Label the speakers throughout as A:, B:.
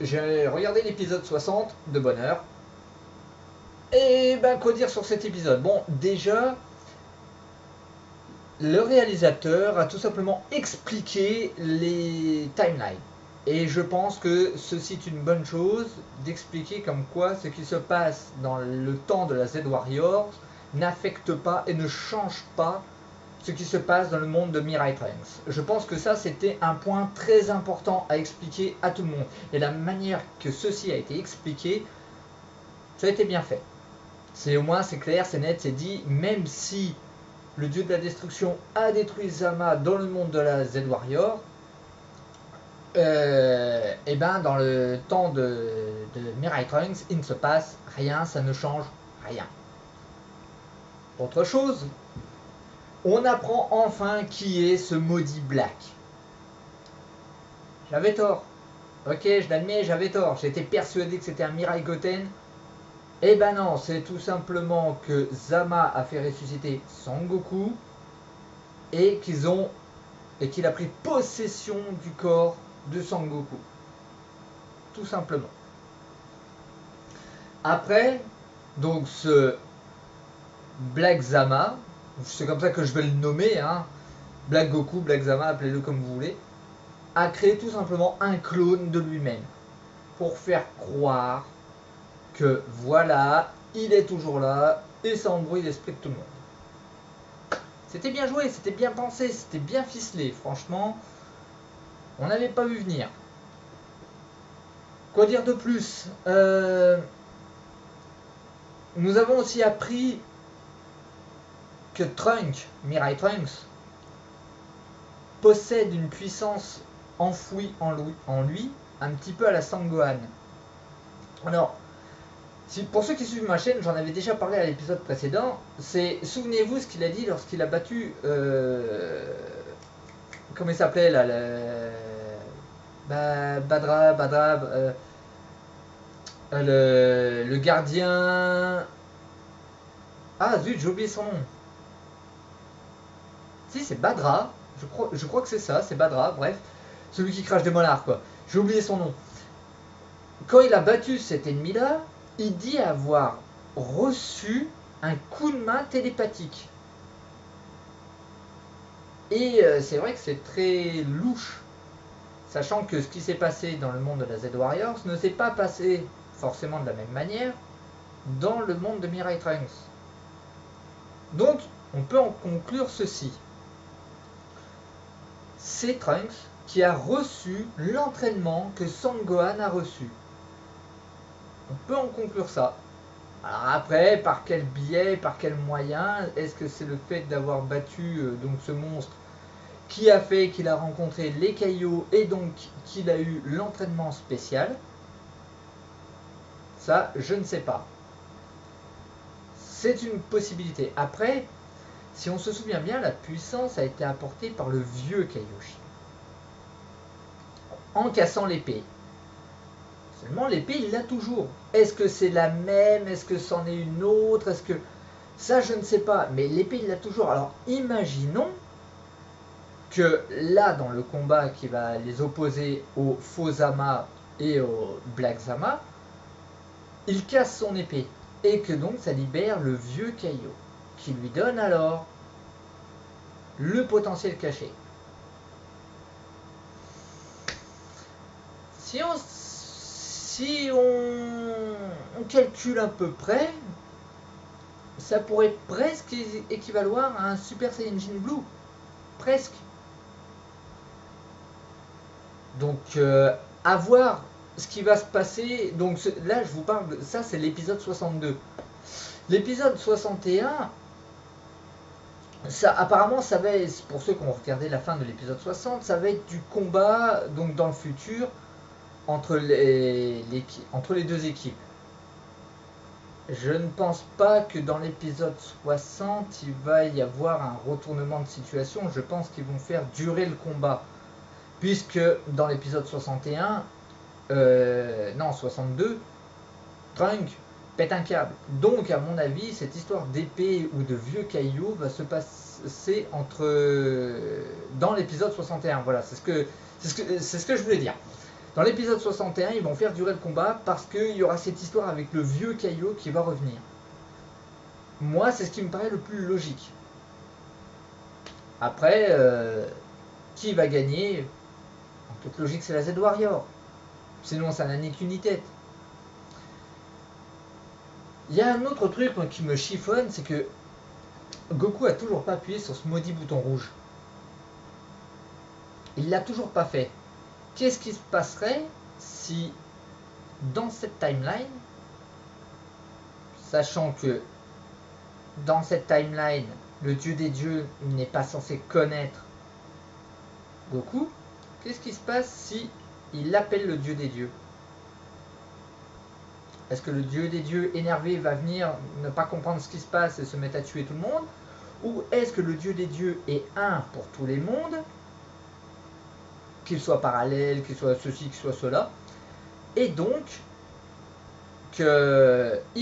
A: j'ai regardé l'épisode 60 de bonne heure. Et ben, quoi dire sur cet épisode? Bon, déjà, le réalisateur a tout simplement expliqué les timelines. Et je pense que ceci est une bonne chose d'expliquer comme quoi ce qui se passe dans le temps de la Z-Warriors n'affecte pas et ne change pas ce qui se passe dans le monde de Mirai Trunks. Je pense que ça c'était un point très important à expliquer à tout le monde. Et la manière que ceci a été expliqué, ça a été bien fait. C'est au moins c'est clair, c'est net, c'est dit, même si le dieu de la destruction a détruit Zama dans le monde de la Z-Warrior, et ben dans le temps de Mirai Trunks, il ne se passe rien, ça ne change rien. Autre chose, on apprend enfin qui est ce maudit Black. J'avais tort. Ok, je l'admets, j'avais tort. J'étais persuadé que c'était un Mirai Goten. Eh ben non, c'est tout simplement que Zama a fait ressusciter Son Goku et qu'il a pris possession du corps de Son Goku. Tout simplement. Après, donc ce Black Zama, c'est comme ça que je vais le nommer, hein, Black Goku, Black Zama, appelez-le comme vous voulez, a créé tout simplement un clone de lui-même pour faire croire que voilà, il est toujours là et ça embrouille l'esprit de tout le monde. C'était bien joué, c'était bien pensé, c'était bien ficelé, franchement, on n'avait pas vu venir. Quoi dire de plus? Nous avons aussi appris que Trunks, Mirai Trunks, possède une puissance enfouie en lui, un petit peu à la Sangohan. Alors, pour ceux qui suivent ma chaîne, j'en avais déjà parlé à l'épisode précédent, souvenez-vous ce qu'il a dit lorsqu'il a battu, comment il s'appelait là, Badra, le gardien, ah zut, j'ai oublié son nom. Si, c'est Badra, je crois que c'est ça, c'est Badra, bref, celui qui crache des monarques quoi, j'ai oublié son nom. Quand il a battu cet ennemi-là, il dit avoir reçu un coup de main télépathique. Et c'est vrai que c'est très louche, sachant que ce qui s'est passé dans le monde de la Z-Warriors ne s'est pas passé forcément de la même manière dans le monde de Mirai Trunks. Donc, on peut en conclure ceci. C'est Trunks qui a reçu l'entraînement que Sangohan a reçu. On peut en conclure ça. Alors après, par quel biais, par quel moyen? Est-ce que c'est le fait d'avoir battu donc ce monstre qui a fait qu'il a rencontré les Kaio et donc qu'il a eu l'entraînement spécial? Ça, je ne sais pas. C'est une possibilité. Après, si on se souvient bien, la puissance a été apportée par le vieux Kaiyoshi. En cassant l'épée. Seulement l'épée, il l'a toujours. Est-ce que c'est la même? Est-ce que c'en est une autre? Est-ce que... Ça, je ne sais pas. Mais l'épée, il l'a toujours. Alors, imaginons que là, dans le combat qui va les opposer au faux Zama et au Black Zama, il casse son épée. Et que donc, ça libère le vieux Kaio. Qui lui donne alors le potentiel caché. Si on calcule à peu près, ça pourrait presque équivaloir à un Super Saiyajin Blue. Presque. Donc, à voir ce qui va se passer. Donc là, je vous parle de ça, c'est l'épisode 62. L'épisode 61, ça, apparemment, ça va être, pour ceux qui ont regardé la fin de l'épisode 60, ça va être du combat donc dans le futur entre les deux équipes. Je ne pense pas que dans l'épisode 60, il va y avoir un retournement de situation. Je pense qu'ils vont faire durer le combat. Puisque dans l'épisode 61, non 62, Trunks pète un câble. Donc à mon avis, cette histoire d'épée ou de vieux caillou va se passer dans l'épisode 61. Voilà, c'est ce que je voulais dire. Dans l'épisode 61, ils vont faire durer le combat parce qu'il y aura cette histoire avec le vieux Kaio qui va revenir. Moi, c'est ce qui me paraît le plus logique. Après, qui va gagner? En toute logique, c'est la Z-Warrior. Sinon, ça n'a ni qu'une ni tête. Il y a un autre truc moi, qui me chiffonne, c'est que Goku a toujours pas appuyé sur ce maudit bouton rouge. Il l'a toujours pas fait. Qu'est-ce qui se passerait si, dans cette timeline, sachant que dans cette timeline, le dieu des dieux n'est pas censé connaître Goku, qu'est-ce qui se passe si il appelle le dieu des dieux? Est-ce que le dieu des dieux énervé va venir ne pas comprendre ce qui se passe et se mettre à tuer tout le monde? Ou est-ce que le dieu des dieux est un pour tous les mondes, qu'il soit parallèle, qu'il soit ceci, qu'il soit cela, et donc qu'il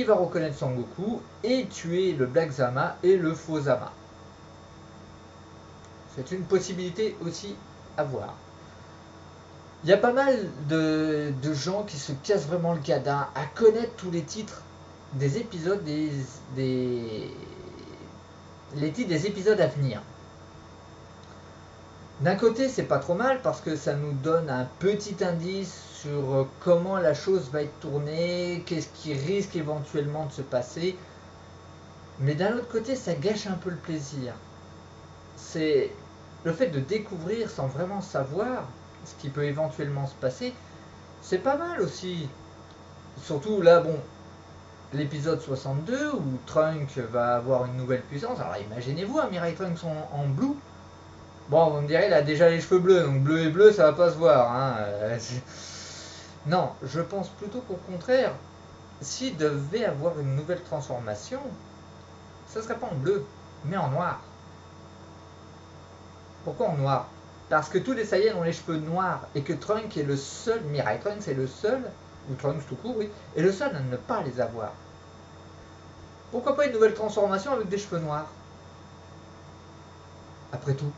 A: va reconnaître Son Goku et tuer le Black Zama et le faux Zama? C'est une possibilité aussi à voir. Il y a pas mal de gens qui se cassent vraiment le gadin à connaître tous les titres des épisodes les titres des épisodes à venir. D'un côté, c'est pas trop mal parce que ça nous donne un petit indice sur comment la chose va être tournée, qu'est-ce qui risque éventuellement de se passer. Mais d'un autre côté, ça gâche un peu le plaisir. C'est le fait de découvrir sans vraiment savoir ce qui peut éventuellement se passer, c'est pas mal aussi. Surtout là, bon, l'épisode 62 où Trunks va avoir une nouvelle puissance. Alors imaginez-vous un Mirai Trunks en blue. Bon, vous me direz, il a déjà les cheveux bleus, donc bleu et bleu, ça va pas se voir. Hein. Non, je pense plutôt qu'au contraire, s'il devait avoir une nouvelle transformation, ça serait pas en bleu, mais en noir. Pourquoi en noir? Parce que tous les Saiyans ont les cheveux noirs et que Trunks est le seul, Mirai Trunks est le seul, ou Trunks tout court, oui, est le seul à ne pas les avoir. Pourquoi pas une nouvelle transformation avec des cheveux noirs? Après tout,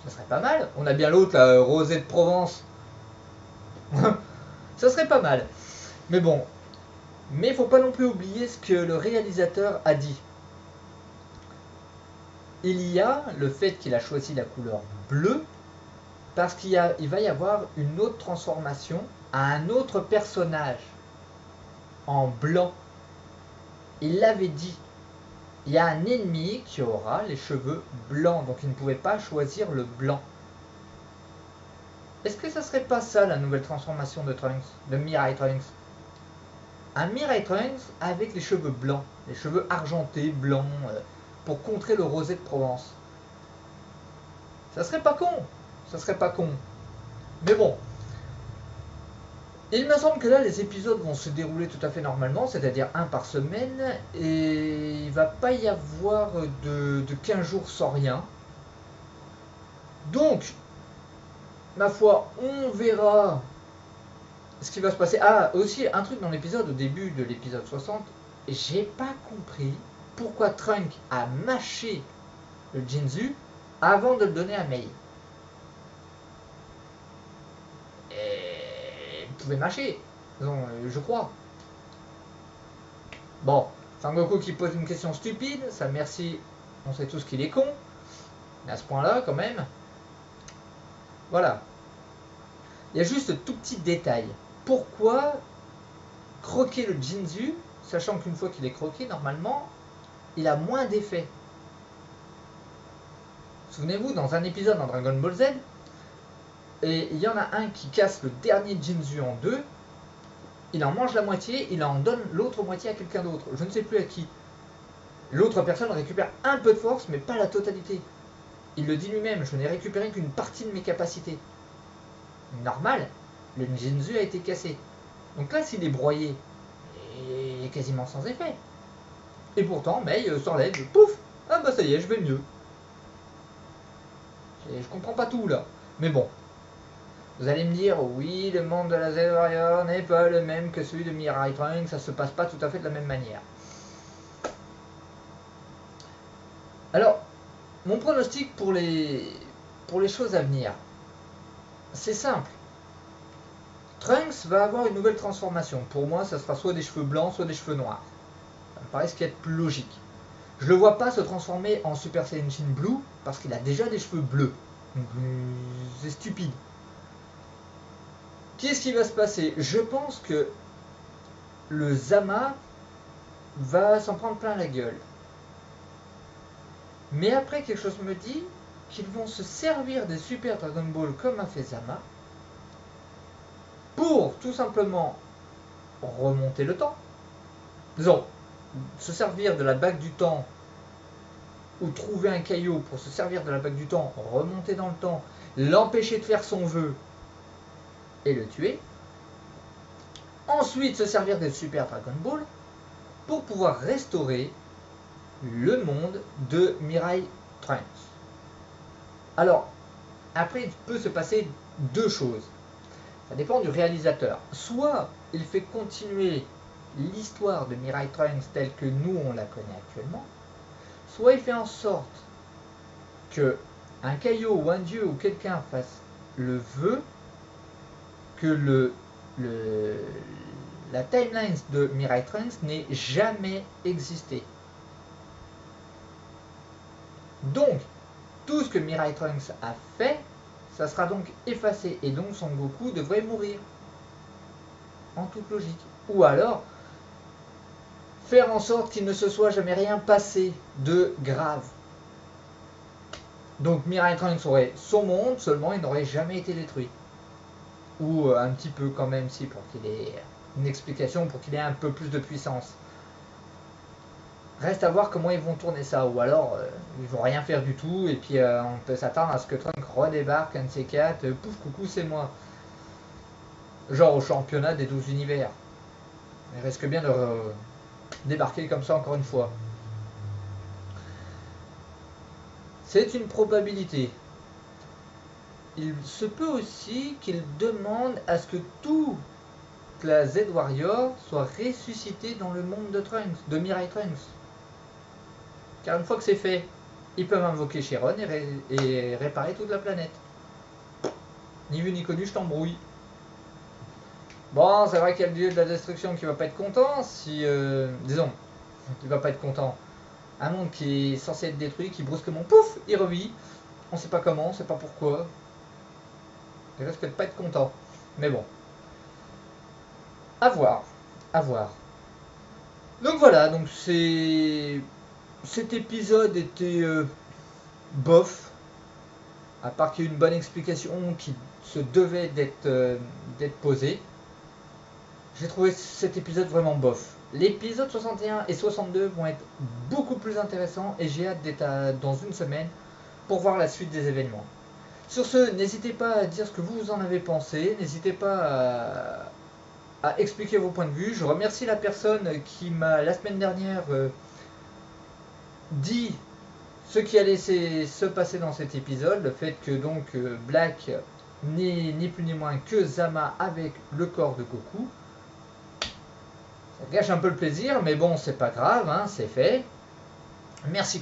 A: ça serait pas mal. On a bien l'autre, la Rosée de Provence. Ça serait pas mal. Mais bon, mais il faut pas non plus oublier ce que le réalisateur a dit. Il y a le fait qu'il a choisi la couleur bleue parce qu'il va y avoir une autre transformation à un autre personnage en blanc. Il l'avait dit. Il y a un ennemi qui aura les cheveux blancs, donc il ne pouvait pas choisir le blanc. Est-ce que ça serait pas ça la nouvelle transformation de Trunks, de Mirai Trunks? Un Mirai Trunks avec les cheveux blancs, les cheveux argentés, blancs, pour contrer le rosé de Provence. Ça serait pas con, ça serait pas con. Mais bon, il me semble que là les épisodes vont se dérouler tout à fait normalement, c'est-à-dire un par semaine, et il va pas y avoir de 15 jours sans rien. Donc, ma foi, on verra ce qui va se passer. Ah, aussi un truc dans l'épisode, au début de l'épisode 60, j'ai pas compris pourquoi Trunks a mâché le Jinzu avant de le donner à Mei. Et il pouvait mâcher, je crois. Bon, Sangoku qui pose une question stupide, ça merci, on sait tous qu'il est con, mais à ce point-là quand même. Voilà. Il y a juste tout petit détail. Pourquoi croquer le Jinzu, sachant qu'une fois qu'il est croqué, normalement, il a moins d'effet. Souvenez-vous, dans un épisode dans Dragon Ball Z, et il y en a un qui casse le dernier Jinzu en deux, il en mange la moitié, il en donne l'autre moitié à quelqu'un d'autre, je ne sais plus à qui. L'autre personne récupère un peu de force, mais pas la totalité. Il le dit lui-même, je n'ai récupéré qu'une partie de mes capacités. Normal, le Jinzu a été cassé. Donc là, s'il est broyé, il est quasiment sans effet. Et pourtant, Mei s'enlève, pouf, ah bah ça y est, je vais mieux. Je comprends pas tout là. Mais bon, vous allez me dire, oui, le monde de la Z-Warrior n'est pas le même que celui de Mirai Trunks, ça se passe pas tout à fait de la même manière. Alors, mon pronostic pour les choses à venir, c'est simple. Trunks va avoir une nouvelle transformation. Pour moi, ça sera soit des cheveux blancs, soit des cheveux noirs. Ça me paraît ce qui est plus logique. Je le vois pas se transformer en Super Saiyajin Blue parce qu'il a déjà des cheveux bleus. Donc c'est stupide. Qu'est-ce qui va se passer? Je pense que le Zama va s'en prendre plein la gueule. Mais après, quelque chose me dit qu'ils vont se servir des Super Dragon Ball comme a fait Zama pour tout simplement remonter le temps. Disons, se servir de la bague du temps ou trouver un caillou pour se servir de la bague du temps, remonter dans le temps, l'empêcher de faire son vœu et le tuer. Ensuite, se servir des Super Dragon Ball pour pouvoir restaurer le monde de Mirai Trunks. Alors, après, il peut se passer deux choses. Ça dépend du réalisateur. Soit il fait continuer l'histoire de Mirai Trunks telle que nous on la connaît actuellement, soit il fait en sorte que un Kaio ou un dieu ou quelqu'un fasse le vœu que la timeline de Mirai Trunks n'ait jamais existé. Donc, tout ce que Mirai Trunks a fait, ça sera donc effacé. Et donc, Son Goku devrait mourir. En toute logique. Ou alors, faire en sorte qu'il ne se soit jamais rien passé de grave. Donc, Mirai Trunks aurait son monde, seulement il n'aurait jamais été détruit. Ou un petit peu quand même, si, pour qu'il ait une explication, pour qu'il ait un peu plus de puissance. Reste à voir comment ils vont tourner ça, ou alors ils vont rien faire du tout, et puis on peut s'attendre à ce que Trunks redébarque, un de ces quatre, pouf, coucou, c'est moi. Genre au championnat des 12 univers. Il risque bien de débarquer comme ça encore une fois. C'est une probabilité. Il se peut aussi qu'il demande à ce que toute la Z-Warrior soit ressuscitée dans le monde de Trunks, de Mirai Trunks. Car une fois que c'est fait, ils peuvent invoquer Chiron et réparer toute la planète. Ni vu ni connu, je t'embrouille. Bon, c'est vrai qu'il y a le dieu de la destruction qui va pas être content si... disons, il va pas être content. Un monde qui est censé être détruit, qui brusquement, pouf, il revit. On sait pas comment, on sait pas pourquoi. Il risque de pas être content. Mais bon. À voir. À voir. Donc voilà, donc c'est... Cet épisode était bof. À part qu'il y ait une bonne explication qui se devait d'être posée. J'ai trouvé cet épisode vraiment bof. L'épisode 61 et 62 vont être beaucoup plus intéressants et j'ai hâte d'être dans une semaine pour voir la suite des événements. Sur ce, n'hésitez pas à dire ce que vous en avez pensé, n'hésitez pas à expliquer vos points de vue. Je remercie la personne qui m'a, la semaine dernière, dit ce qui allait se passer dans cet épisode, le fait que donc Black n'est ni plus ni moins que Zama avec le corps de Goku. Ça gâche un peu le plaisir, mais bon, c'est pas grave, hein, c'est fait. Merci.